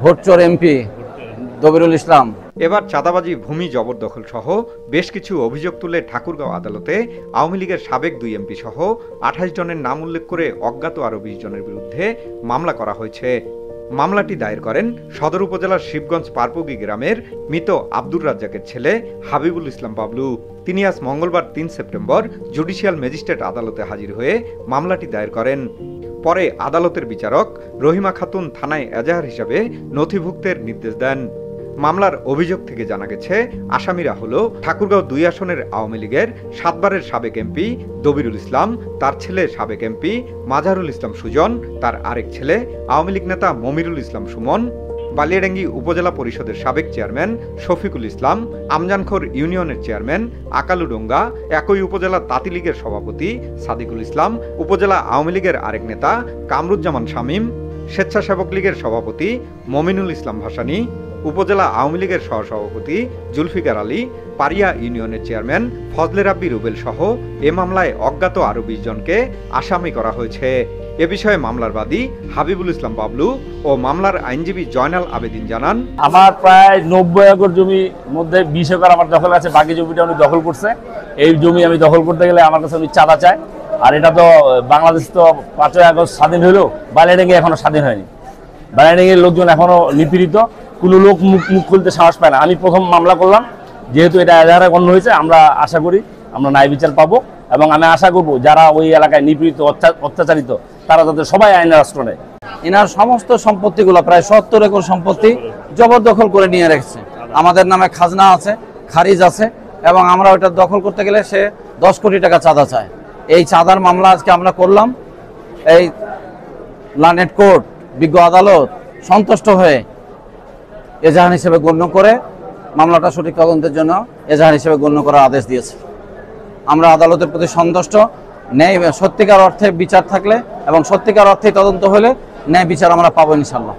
ভোটচোর MP Dabirul ইসলাম। এবার চাঁদাবাজি, ভূমি জবরদখল সহ বেশ কিছু অভিযোগ তুলে ঠাকুরগাঁও আদালতে আওয়ামী লীগের সাবেক 2 এমপি সহ 28 জনের নাম উল্লেখ করে অজ্ঞাত আরও 20 জনের বিরুদ্ধে মামলা করা হয়েছে। মামলাটি দায়ের করেন সদর উপজেলার শিবগঞ্জ পারপুগি গ্রামের মৃত আব্দুর রাজ্জাকের ছেলে হাবিবুল ইসলাম বাবলু। তিনি আজ মঙ্গলবার 3 সেপ্টেম্বর জুডিশিয়াল ম্যাজিস্ট্রেট আদালতে হাজির হয়ে মামলাটি দায়ের করেন। পরে আদালতের বিচারক রহিমা খাতুন থানায় এজাহার হিসাবে নথিভুক্তের নির্দেশ দেন। মামলার অভিযোগ থেকে জানা গেছে, আসামিরা হল ঠাকুরগাঁও 2 আসনের আওয়ামী লীগের 7 বারের সাবেক এমপি দবিরুল ইসলাম, তার ছেলে সাবেক এমপি মাজারুল ইসলাম সুজন, তার আরেক ছেলে আওয়ামী লীগ নেতা মমিরুল ইসলাম সুমন, বালিয়াডাঙ্গি উপজেলা পরিষদের সাবেক চেয়ারম্যান শফিকুল ইসলাম, আমজানখোর ইউনিয়নের চেয়ারম্যান আকালুডোঙ্গা, একই উপজেলা তাঁতি লীগের সভাপতি সাদিকুল ইসলাম, উপজেলা আওয়ামী লীগের আরেক নেতা কামরুজ্জামান শামীম, স্বেচ্ছাসেবক লীগের সভাপতি মমিনুল ইসলাম ভাসানী, উপজেলা আওয়ামী লীগের সহসভাপতি জুলফিকার আলী, পারিয়া ইউনিয়নের চেয়ারম্যান ফজলে রাব্বি রুবেল সহ এ মামলায় অজ্ঞাত আরও 20 জনকে আসামি করা হয়েছে। এ বিষয়ে মামলার বাদী হাবিবুল ইসলাম বাবলু ও মামলার আইনজীবী জয়নাল আবেদিন জানান, আমার প্রায় 90 একর জমির মধ্যে 20 একর আমার দখল আছে, বাকি জমিটা উনি দখল করছে। এই জমি আমি দখল করতে গেলে আমার কাছে উনি চাঁদা চায়। আর এটা তো বাংলাদেশ তো 5 আগস্ট স্বাধীন হইলেও বালিয়াডাঙ্গি এখনো স্বাধীন হয়নি। বালিয়াডাঙ্গির লোকজন এখনো নিপীড়িত, কোনো লোক মুখ খুলতে সাহস পায় না। আমি প্রথম মামলা করলাম, যেহেতু এটা এজাহারে গণ্য হয়েছে, আমরা আশা করি আমরা ন্যায় বিচার পাবো এবং আমি আশা করব যারা ওই এলাকায় নিপীড়িত অত্যাচারিত তারা যাতে সবাই আইনের রাষ্ট্র নেয়। এনার সমস্ত সম্পত্তিগুলো প্রায় 70 একর সম্পত্তি জবরদখল করে নিয়ে রেখেছে। আমাদের নামে খাজনা আছে, খারিজ আছে এবং আমরা ওইটা দখল করতে গেলে সে 10 কোটি টাকা চাঁদা চায়। এই চাঁদার মামলা আজকে আমরা করলাম। এই লানেট কোর্ট, বিজ্ঞ আদালত সন্তুষ্ট হয়ে এজাহার হিসেবে গণ্য করে মামলাটা সঠিক তদন্তের জন্য এজাহার হিসেবে গণ্য করার আদেশ দিয়েছে। আমরা আদালতের প্রতি সন্তুষ্ট। ন্যায় সত্যিকার অর্থে বিচার থাকলে এবং সত্যিকার অর্থে তদন্ত হলে ন্যায় বিচার আমরা পাবো ইনশাল্লাহ।